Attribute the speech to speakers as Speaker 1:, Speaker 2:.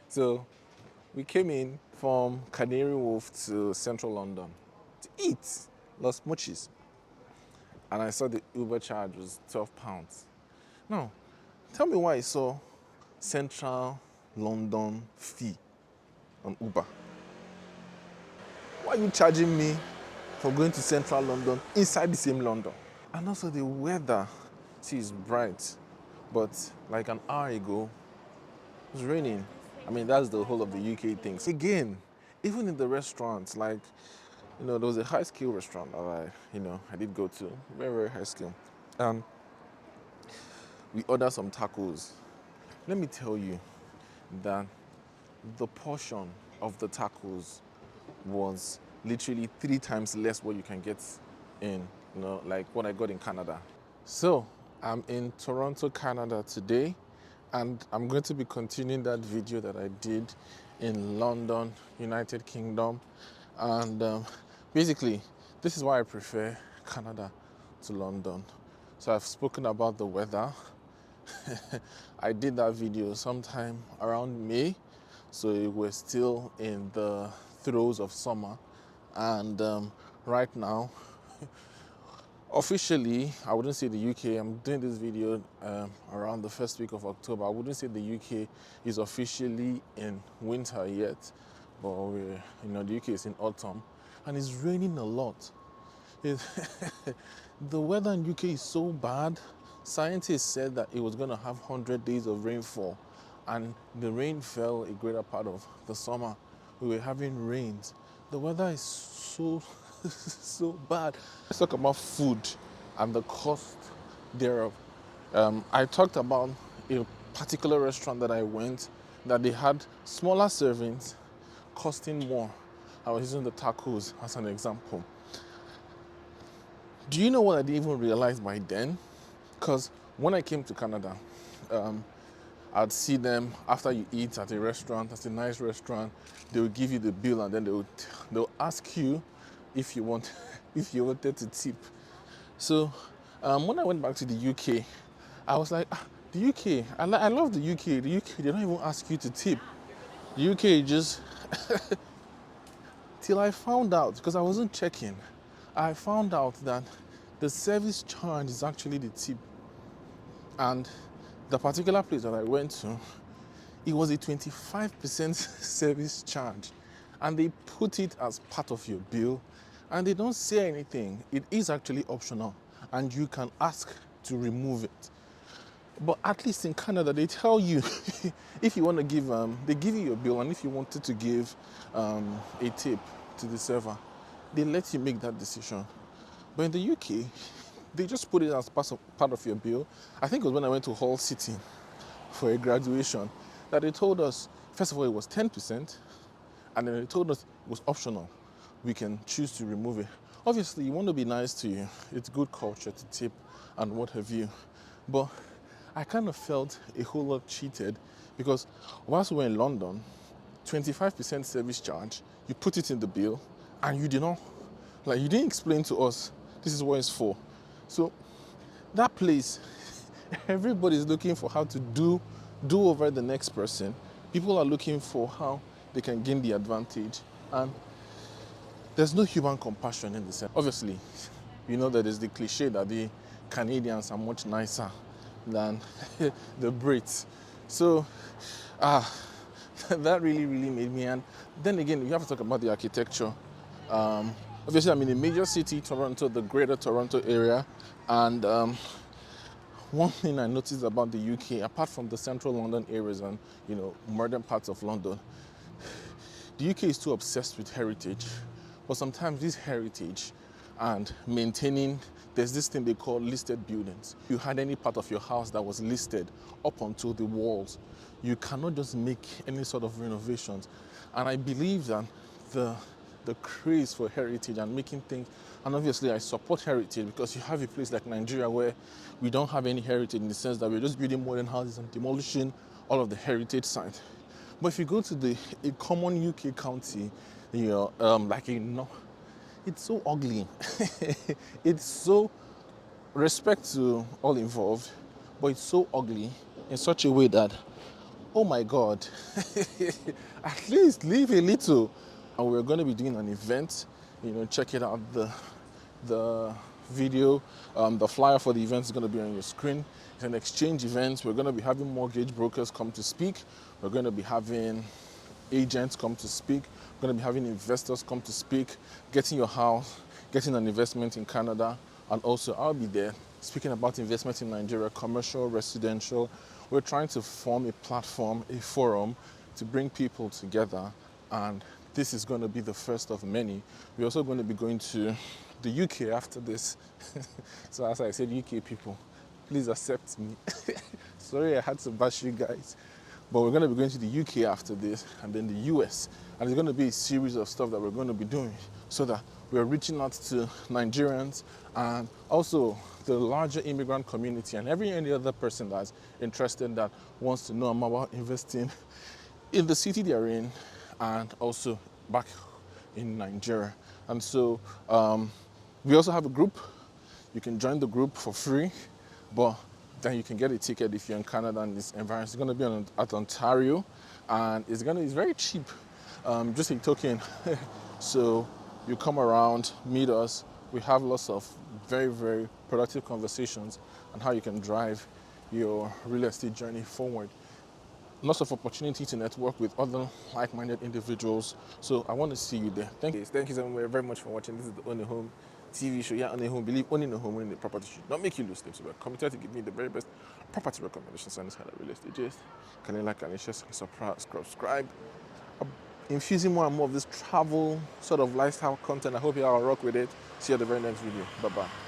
Speaker 1: So we came in from Canary Wharf to central London to eat Los Muchis. And I saw the Uber charge was £12. Now, tell me why I saw central London fee on Uber. Why are you charging me for going to central London inside the same London? And also the weather, see, is bright, but like an hour ago, it was raining. I mean, that's the whole of the UK things. Again, even in the restaurants, like, there was a high skill restaurant that I did go to, very, very high skill. And we ordered some tacos. Let me tell you that the portion of the tacos was literally 3 times less what you can get in, like what I got in Canada. So I'm in Toronto, Canada today, and I'm going to be continuing that video that I did in London, United Kingdom. And basically, this is why I prefer Canada to London. So I've spoken about the weather. I did that video sometime around May, so it was still in the throes of summer. And right now, officially, I wouldn't say the UK. I'm doing this video around the first week of October. I wouldn't say the UK is officially in winter yet, but the UK is in autumn, and it's raining a lot. The weather in UK is so bad. Scientists said that it was going to have 100 days of rainfall, and the rain fell a greater part of the summer. We were having rains. The weather is so so bad. Let's talk about food and the cost thereof. I talked about a particular restaurant that I went that they had smaller servings costing more. I was using the tacos as an example. Do you know what I didn't even realize by then? Because when I came to Canada, I'd see them after you eat at a restaurant, at a nice restaurant, they will give you the bill, and then they'll ask you if you wanted to tip. So when I went back to the UK, I was like, the UK, I love the UK. The UK, they don't even ask you to tip. The UK just till I found out, because I wasn't checking, I found out that the service charge is actually the tip. And the particular place that I went to, it was a 25% service charge. And they put it as part of your bill, and they don't say anything. It is actually optional, and you can ask to remove it. But at least in Canada, they tell you if you want to give, they give you your bill, and if you wanted to give a tip to the server, they let you make that decision. But in the UK, they just put it as part of your bill. I think it was when I went to Hull City for a graduation that they told us, first of all, it was 10%, and then they told us it was optional. We can choose to remove it. Obviously, you want to be nice to you. It's good culture to tip and what have you. But I kind of felt a whole lot cheated, because whilst we were in London, 25% service charge, you put it in the bill, and you didn't explain to us this is what it's for. So that place, everybody's looking for how to do over the next person. People are looking for how they can gain the advantage, and there's no human compassion in the sense. Obviously, that is the cliche that the Canadians are much nicer than the Brits. So that really, really made me. And then again, you have to talk about the architecture. Obviously, I'm in a major city, Toronto, the greater Toronto area, and one thing I noticed about the UK, apart from the central London areas and modern parts of London, the UK is too obsessed with heritage. But sometimes this heritage and maintaining, there's this thing they call listed buildings. If you had any part of your house that was listed up onto the walls, you cannot just make any sort of renovations. And I believe that the craze for heritage and making things, and obviously I support heritage, because you have a place like Nigeria where we don't have any heritage, in the sense that we're just building modern houses and demolishing all of the heritage sites. But if you go to a common UK county, it's so ugly. It's so, respect to all involved, but it's so ugly in such a way that oh my God, at least leave a little. And we're going to be doing an event. Check it out. The video, the flyer for the event is going to be on your screen. It's an exchange event. We're going to be having mortgage brokers come to speak. We're going to be having agents come to speak. We're going to be having investors come to speak, getting your house, getting an investment in Canada. And also I'll be there speaking about investment in Nigeria, commercial, residential. We're trying to form a platform, a forum to bring people together, and this is going to be the first of many. We're also going to be going to the UK after this. So as I said, UK people, please accept me. Sorry I had to bash you guys. But we're going to be going to the UK after this, and then the US. And it's going to be a series of stuff that we're going to be doing so that we're reaching out to Nigerians and also the larger immigrant community and any other person that's interested, that wants to know more about investing in the city they're in and also back in Nigeria. And so we also have a group. You can join the group for free, but then you can get a ticket if you're in Canada and this environment. It's going to be at Ontario, and it's very cheap, just a token. So you come around, meet us. We have lots of very, very productive conversations on how you can drive your real estate journey forward. Lots of opportunity to network with other like-minded individuals. So I want to see you there. Thank you so very much for watching. This is the Ownahome TV show. Yeah, Ownahome. Believe owning a home in the property should not make you lose sleep. So we're committed to give me the very best property recommendations on this kind of real estate. Just can you like, can you share, subscribe. I'm infusing more and more of this travel sort of lifestyle content. I hope you all rock with it. See you at the very next video. Bye bye.